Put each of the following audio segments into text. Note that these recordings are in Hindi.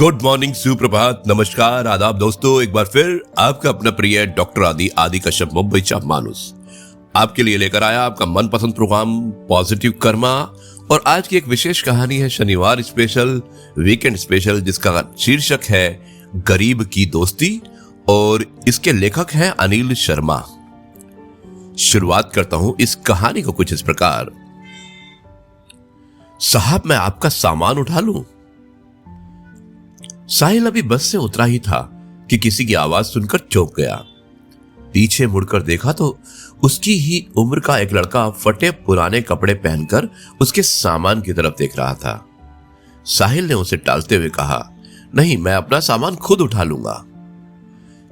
गुड मॉर्निंग, सुप्रभात, नमस्कार, आदाब दोस्तों। एक बार फिर आपका अपना प्रिय डॉक्टर आदि कश्यप मुंबईचा माणूस आपके लिए लेकर आया आपका मनपसंद प्रोग्राम पॉजिटिव कर्मा। और आज की एक विशेष कहानी है, शनिवार स्पेशल, वीकेंड स्पेशल, जिसका शीर्षक है गरीब की दोस्ती और इसके लेखक हैं अनिल शर्मा। शुरुआत करता हूं इस कहानी को कुछ इस प्रकार। साहब, मैं आपका सामान उठा लूं? साहिल अभी बस से उतरा ही था कि किसी की आवाज सुनकर चौंक गया। पीछे मुड़कर देखा तो उसकी ही उम्र का एक लड़का फटे पुराने कपड़े पहनकर उसके सामान की तरफ देख रहा था। साहिल ने उसे टालते हुए कहा, नहीं, मैं अपना सामान खुद उठा लूंगा।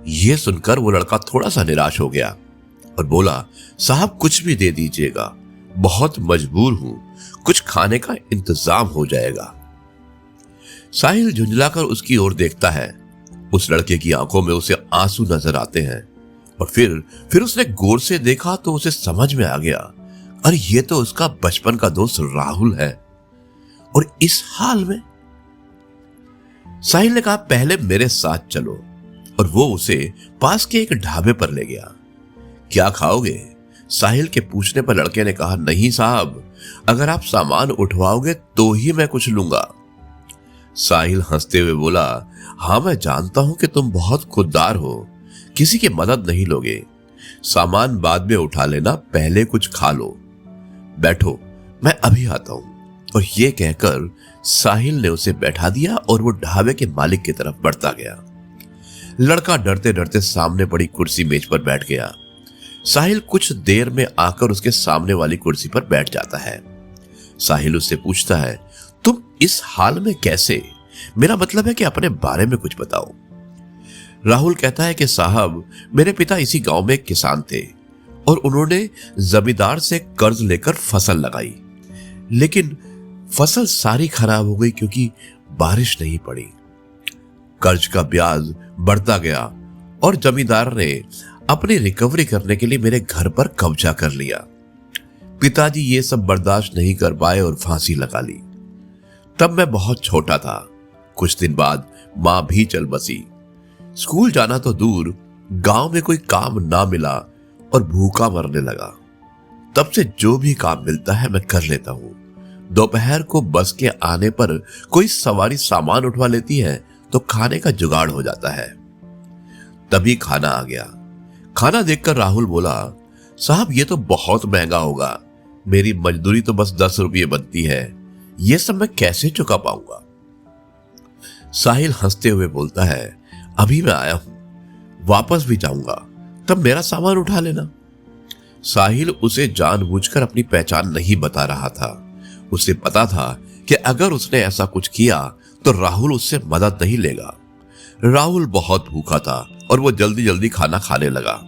यह सुनकर वो लड़का थोड़ा सा निराश हो गया और बोला, साहब कुछ भी दे दीजिएगा, बहुत मजबूर हूं, कुछ खाने का इंतजाम हो जाएगा। साहिल झुंझलाकर उसकी ओर देखता है। उस लड़के की आंखों में उसे आंसू नजर आते हैं और फिर उसने गौर से देखा तो उसे समझ में आ गया, अरे ये तो उसका बचपन का दोस्त राहुल है। और इस हाल में साहिल ने कहा, पहले मेरे साथ चलो, और वो उसे पास के एक ढाबे पर ले गया। क्या खाओगे? साहिल के पूछने पर लड़के ने कहा, नहीं साहब, अगर आप सामान उठवाओगे तो ही मैं कुछ लूंगा। साहिल हंसते हुए बोला, हाँ मैं जानता हूं कि तुम बहुत खुददार हो, किसी की मदद नहीं लोगे। सामान बाद में उठा लेना, पहले कुछ खा लो। बैठो, मैं अभी आता हूं। और ये कहकर साहिल ने उसे बैठा दिया और वो ढाबे के मालिक की तरफ बढ़ता गया। लड़का डरते डरते सामने पड़ी कुर्सी मेज पर बैठ गया। साहिल कुछ देर में आकर उसके सामने वाली कुर्सी पर बैठ जाता है। साहिल उससे पूछता है, तुम इस हाल में कैसे? मेरा मतलब है कि अपने बारे में कुछ बताओ। राहुल कहता है कि साहब, मेरे पिता इसी गांव में एक किसान थे और उन्होंने जमींदार से कर्ज लेकर फसल लगाई, लेकिन फसल सारी खराब हो गई क्योंकि बारिश नहीं पड़ी। कर्ज का ब्याज बढ़ता गया और जमींदार ने अपनी रिकवरी करने के लिए मेरे घर पर कब्जा कर लिया। पिताजी ये सब बर्दाश्त नहीं कर पाए और फांसी लगा ली। तब मैं बहुत छोटा था। कुछ दिन बाद मां भी चल बसी। स्कूल जाना तो दूर, गांव में कोई काम ना मिला और भूखा मरने लगा। तब से जो भी काम मिलता है मैं कर लेता हूं। दोपहर को बस के आने पर कोई सवारी सामान उठवा लेती है तो खाने का जुगाड़ हो जाता है। तभी खाना आ गया। खाना देखकर राहुल बोला, साहब ये तो बहुत महंगा होगा, मेरी मजदूरी तो बस 10 रुपये बनती है, ये सब मैं कैसे चुका पाऊंगा? साहिल हंसते हुए बोलता है, अभी मैं आया हूं, वापस भी जाऊंगा, तब मेरा सामान उठा लेना। साहिल उसे जानबूझकर अपनी पहचान नहीं बता रहा था। उसे पता था कि अगर उसने ऐसा कुछ किया तो राहुल उससे मदद नहीं लेगा। राहुल बहुत भूखा था और वो जल्दी जल्दी खाना खाने लगा।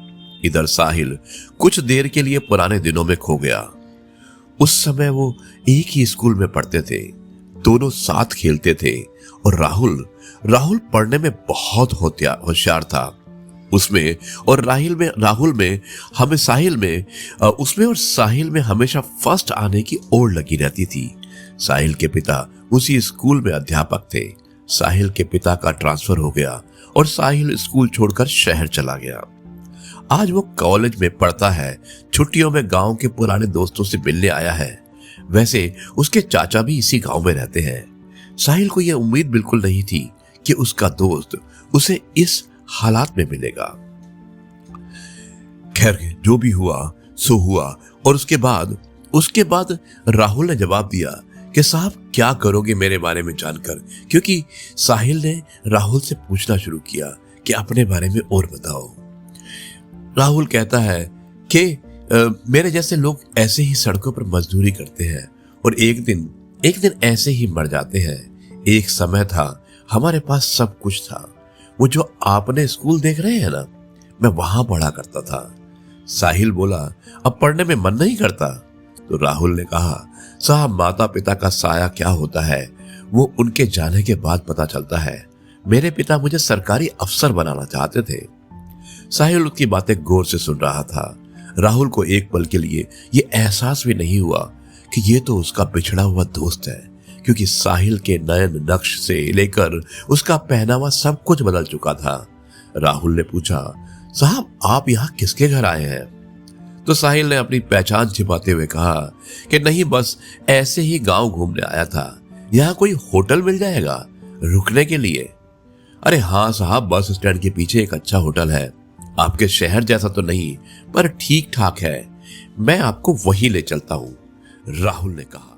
इधर साहिल कुछ देर के लिए पुराने दिनों में खो गया। उस समय वो एक ही स्कूल में पढ़ते थे, दोनों साथ खेलते थे और राहुल पढ़ने में बहुत होशियार था। उसमें और साहिल में हमेशा फर्स्ट आने की ओर लगी रहती थी। साहिल के पिता उसी स्कूल में अध्यापक थे। साहिल के पिता का ट्रांसफर हो गया और साहिल स्कूल छोड़कर शहर चला गया। आज वो कॉलेज में पढ़ता है, छुट्टियों में गांव के पुराने दोस्तों से मिलने आया है। वैसे उसके चाचा भी इसी गांव में रहते हैं। साहिल को यह उम्मीद बिल्कुल नहीं थी कि उसका दोस्त उसे इस हालात में मिलेगा। खैर, जो भी हुआ सो हुआ। और उसके बाद राहुल ने जवाब दिया कि साहब क्या करोगे मेरे बारे में जानकर, क्योंकि साहिल ने राहुल से पूछना शुरू किया कि अपने बारे में और बताओ। राहुल कहता है कि मेरे जैसे लोग ऐसे ही सड़कों पर मजदूरी करते हैं और एक दिन ऐसे ही मर जाते हैं। एक समय था, हमारे पास सब कुछ था। वो जो आपने स्कूल देख रहे हैं ना, मैं वहां पढ़ा करता था। साहिल बोला, अब पढ़ने में मन नहीं करता? तो राहुल ने कहा, साहब माता पिता का साया क्या होता है वो उनके जाने के बाद पता चलता है। मेरे पिता मुझे सरकारी अफसर बनाना चाहते थे। साहिल उसकी बातें गौर से सुन रहा था। राहुल को एक पल के लिए यह एहसास भी नहीं हुआ कि ये तो उसका बिछड़ा हुआ दोस्त है, क्योंकि साहिल के नयन नक्श से लेकर उसका पहनावा सब कुछ बदल चुका था। राहुल ने पूछा, साहब आप यहाँ किसके घर आए हैं? तो साहिल ने अपनी पहचान छिपाते हुए कहा कि नहीं, बस ऐसे ही गांव घूमने आया था। यहाँ कोई होटल मिल जाएगा रुकने के लिए? अरे हाँ साहब, बस स्टैंड के पीछे एक अच्छा होटल है। आपके शहर जैसा तो नहीं, पर ठीक ठाक है। मैं आपको वहीं ले चलता हूं, राहुल ने कहा।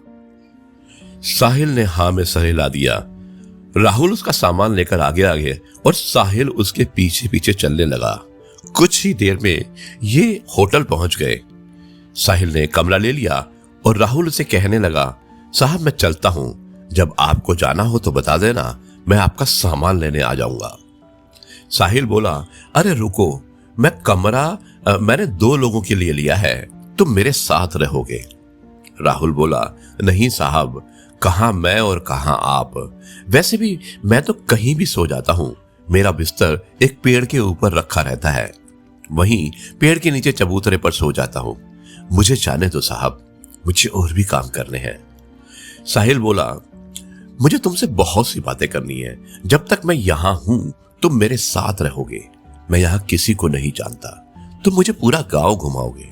साहिल ने हाँ में सर हिला दिया। राहुल उसका सामान लेकर आगे आगे और साहिल उसके पीछे पीछे चलने लगा। कुछ ही देर में ये होटल पहुंच गए। साहिल ने कमरा ले लिया और राहुल उसे कहने लगा, साहब मैं चलता हूं, जब आपको जाना हो तो बता देना, मैं आपका सामान लेने आ जाऊंगा। साहिल बोला, अरे रुको, मैंने 2 लोगों के लिए लिया है, तुम मेरे साथ रहोगे। राहुल बोला, नहीं साहब, कहां मैं और कहां आप। वैसे भी मैं तो कहीं भी सो जाता हूं। मेरा बिस्तर एक पेड़ के ऊपर रखा रहता है, वहीं पेड़ के नीचे चबूतरे पर सो जाता हूं। मुझे जाने दो साहब, मुझे और भी काम करने हैं। साहिल बोला, मुझे तुमसे बहुत सी बातें करनी है। जब तक मैं यहां हूं तुम मेरे साथ रहोगे। मैं यहां किसी को नहीं जानता, तुम मुझे पूरा गांव घुमाओगे।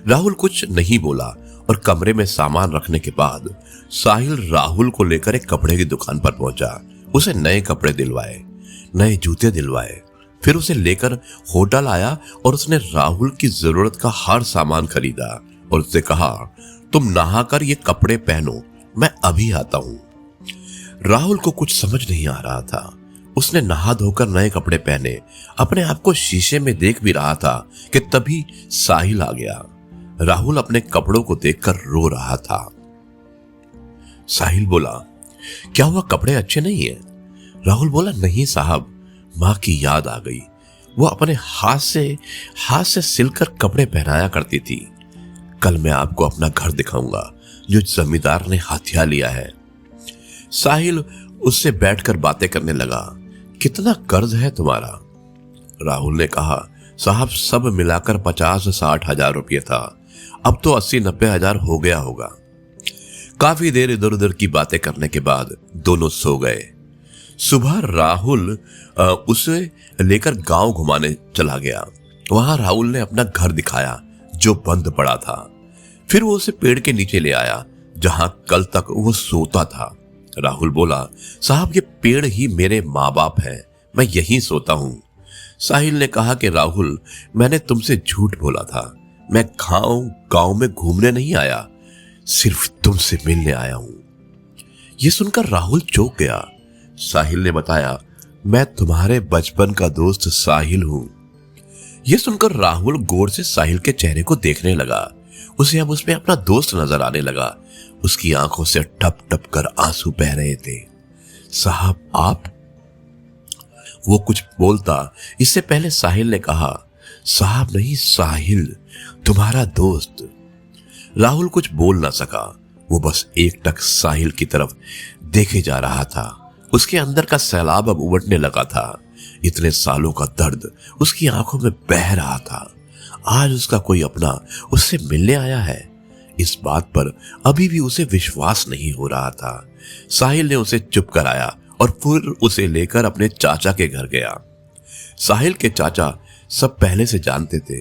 राहुल कुछ नहीं बोला और कमरे में सामान रखने के बाद साहिल राहुल को लेकर एक कपड़े की दुकान पर पहुंचा। उसे नए कपड़े दिलवाए, नए जूते दिलवाए, फिर उसे लेकर होटल आया और उसने राहुल की जरूरत का हर सामान खरीदा और उससे कहा, तुम नहाकर ये कपड़े पहनो, मैं अभी आता हूं। राहुल को कुछ समझ नहीं आ रहा था। उसने नहा धोकर नए कपड़े पहने, अपने आप को शीशे में देख भी रहा था कि तभी साहिल आ गया। राहुल अपने कपड़ों को देखकर रो रहा था। साहिल बोला, क्या हुआ, कपड़े अच्छे नहीं है? राहुल बोला, नहीं साहब, मां की याद आ गई। वो अपने हाथ से सिलकर कपड़े पहनाया करती थी। कल मैं आपको अपना घर दिखाऊंगा जो जमींदार ने हथिया लिया है। साहिल उससे बैठकर बातें करने लगा। कितना कर्ज है तुम्हारा? राहुल ने कहा, साहब सब मिलाकर 50-60 हजार रुपये था, अब तो 80-90 हजार हो गया होगा। काफी देर इधर उधर की बातें करने के बाद दोनों सो गए। सुबह राहुल उसे लेकर गांव घुमाने चला गया। वहां राहुल ने अपना घर दिखाया जो बंद पड़ा था। फिर वो उसे पेड़ के नीचे ले आया जहां कल तक वो सोता था। राहुल बोला, साहब ये पेड़ ही मेरे माँ बाप हैं, मैं यहीं सोता हूं। साहिल ने कहा कि राहुल, मैंने तुमसे झूठ बोला था। मैं गांव में घूमने नहीं आया, सिर्फ तुमसे मिलने आया हूं। यह सुनकर राहुल चौंक गया। साहिल ने बताया, मैं तुम्हारे बचपन का दोस्त साहिल हूं। यह सुनकर राहुल गौर से साहिल के चेहरे को देखने लगा। उसे अब उसमें अपना दोस्त नजर आने लगा। उसकी आंखों से टप टप कर आंसू बह रहे थे। साहब आप? वो कुछ बोलता इससे पहले साहिल ने कहा, साहब नहीं साहिल, तुम्हारा दोस्त। राहुल कुछ बोल ना सका। वो बस एकटक साहिल की तरफ देखे जा रहा था। उसके अंदर का सैलाब अब उमड़ने लगा था। इतने सालों का दर्द उसकी आंखों में बह रहा था। आज उसका कोई अपना उससे मिलने आया है, इस बात पर अभी भी उसे विश्वास नहीं हो रहा था। साहिल ने उसे चुप कराया और फिर उसे लेकर अपने चाचा के घर गया। साहिल के चाचा सब पहले से जानते थे।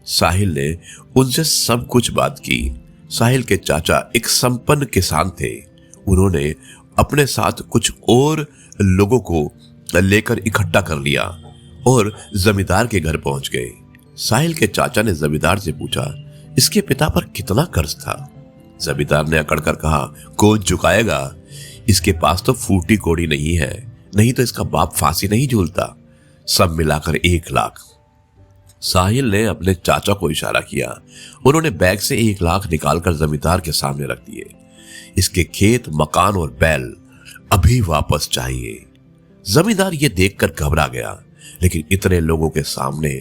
साहिल ने उनसे सब कुछ बात की। साहिल के चाचा एक संपन्न किसान थे। उन्होंने अपने साथ कुछ और लोगों को लेकर इकट्ठा कर लिया और जमींदार के घर पहुंच गए। साहिल के चाचा ने जमींदार से पूछा, इसके पिता पर कितना कर्ज था? जमींदार ने अकड़कर कहा, कौन चुकाएगा? इसके पास तो फूटी कोड़ी नहीं है, नहीं तो इसका बाप फांसी नहीं झूलता। सब मिलाकर 1 लाख। साहिल ने अपने चाचा को इशारा किया। उन्होंने बैग से 1 लाख निकालकर जमींदार के सामने रख दिए। इसके खेत, मकान और बैल अभी वापस चाहिए। जमींदार ये देखकर घबरा गया, लेकिन इतने लोगों के सामने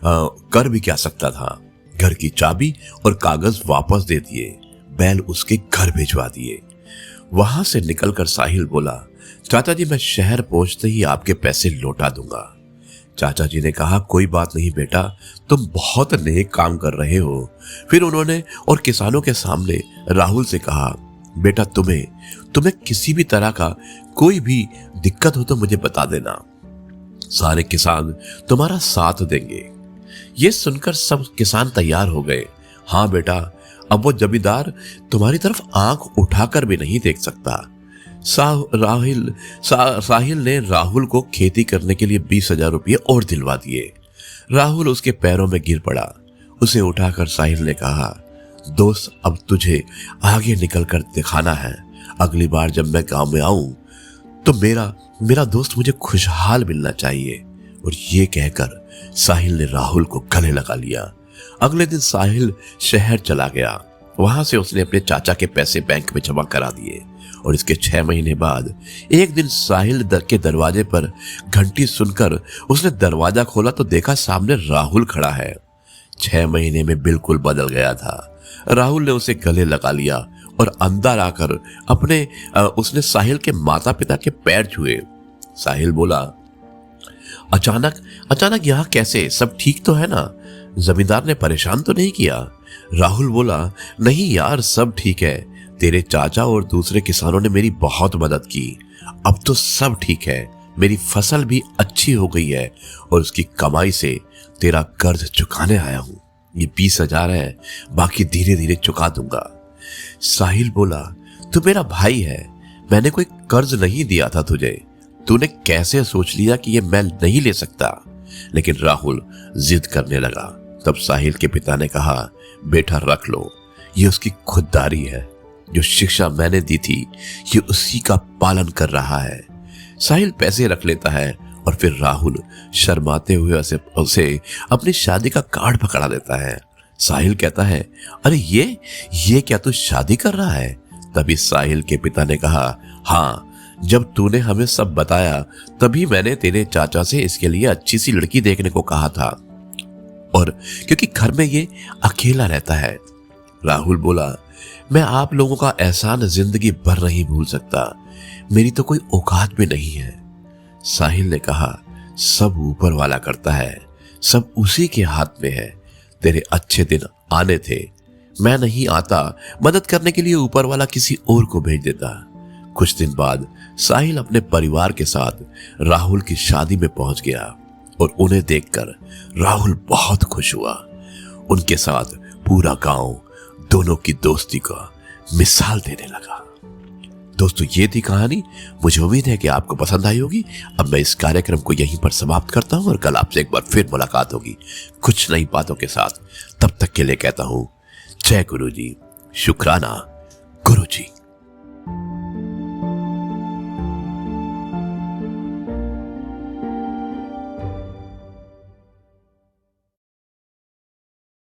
कर भी क्या सकता था। घर की चाबी और कागज वापस दे दिए, बैल उसके घर भिजवा दिए। वहां से निकलकर साहिल बोला, चाचा जी मैं शहर पहुंचते ही आपके पैसे लौटा दूंगा। चाचा जी ने कहा, कोई बात नहीं बेटा, तुम बहुत नेक काम कर रहे हो। फिर उन्होंने और किसानों के सामने राहुल से कहा, बेटा तुम्हें किसी भी तरह का कोई भी दिक्कत हो तो मुझे बता देना, सारे किसान तुम्हारा साथ देंगे। ये सुनकर सब किसान तैयार हो गए। हाँ बेटा, अब वो जमींदार तुम्हारी तरफ आंख उठाकर भी नहीं देख सकता। साहिल ने राहुल को खेती करने के लिए 20,000 रुपये और दिलवा दिए। राहुल उसके पैरों में गिर पड़ा। उसे उठाकर साहिल ने कहा, दोस्त, अब तुझे आगे निकल कर दिखाना है। अगली बार जब मैं गांव में आऊं तो मेरा दोस्त मुझे खुशहाल मिलना चाहिए। और ये कहकर साहिल ने राहुल को गले लगा लिया। अगले दिन साहिल शहर चला गया। वहां से उसने अपने चाचा के पैसे बैंक में जमा करा दिए। और इसके 6 महीने बाद एक दिन साहिल के दरवाजे पर घंटी सुनकर उसने दरवाजा खोला तो देखा सामने राहुल खड़ा है। 6 महीने में बिल्कुल बदल गया था। राहुल ने उसे गले लगा लिया और अंदर आकर उसने साहिल के माता पिता के पैर छुए। साहिल बोला, अचानक यहाँ कैसे? सब ठीक तो है ना? जमींदार ने परेशान तो नहीं किया? राहुल बोला, नहीं यार, सब ठीक है। तेरे चाचा और दूसरे किसानों ने मेरी बहुत मदद की। अब तो सब ठीक है। मेरी फसल भी अच्छी हो गई है और उसकी कमाई से तेरा कर्ज चुकाने आया हूं। ये 20,000 है, बाकी धीरे धीरे चुका दूंगा। साहिल बोला, तू मेरा भाई है, मैंने कोई कर्ज नहीं दिया था तुझे। तूने कैसे सोच लिया कि ये मैं नहीं ले सकता? लेकिन राहुल जिद करने लगा। तब साहिल के पिता ने कहा, बेटा रख लो, ये उसकी खुददारी है। जो शिक्षा मैंने दी थी ये उसी का पालन कर रहा है। साहिल पैसे रख लेता है और फिर राहुल शर्माते हुए उसे अपनी शादी का कार्ड पकड़ा देता है। साहिल कहता है, अरे ये क्या तू शादी कर रहा है? तभी साहिल के पिता ने कहा, हाँ, जब तूने हमें सब बताया तभी मैंने तेरे चाचा से इसके लिए अच्छी सी लड़की देखने को कहा था, और क्योंकि घर में ये अकेला रहता है। राहुल बोला, मैं आप लोगों का एहसान जिंदगी भर नहीं भूल सकता। मेरी तो कोई औकात भी नहीं है। साहिल ने कहा, सब ऊपर वाला करता है, सब उसी के हाथ में है। तेरे अच्छे दिन आने थे, मैं नहीं आता, मदद करने के लिए ऊपर वाला किसी और को भेज देता। कुछ दिन बाद साहिल अपने परिवार के साथ राहुल की शादी में पहुंच गया और उन्हें देखकर राहुल बहुत खुश हुआ। उनके साथ पूरा गांव दोनों की दोस्ती का मिसाल देने लगा। दोस्तों, ये थी कहानी। मुझे उम्मीद है कि आपको पसंद आई होगी। अब मैं इस कार्यक्रम को यहीं पर समाप्त करता हूं और कल आपसे एक बार फिर मुलाकात होगी कुछ नई बातों के साथ। तब तक के लिए कहता हूं, जय गुरु जी, शुक्राना गुरु जी।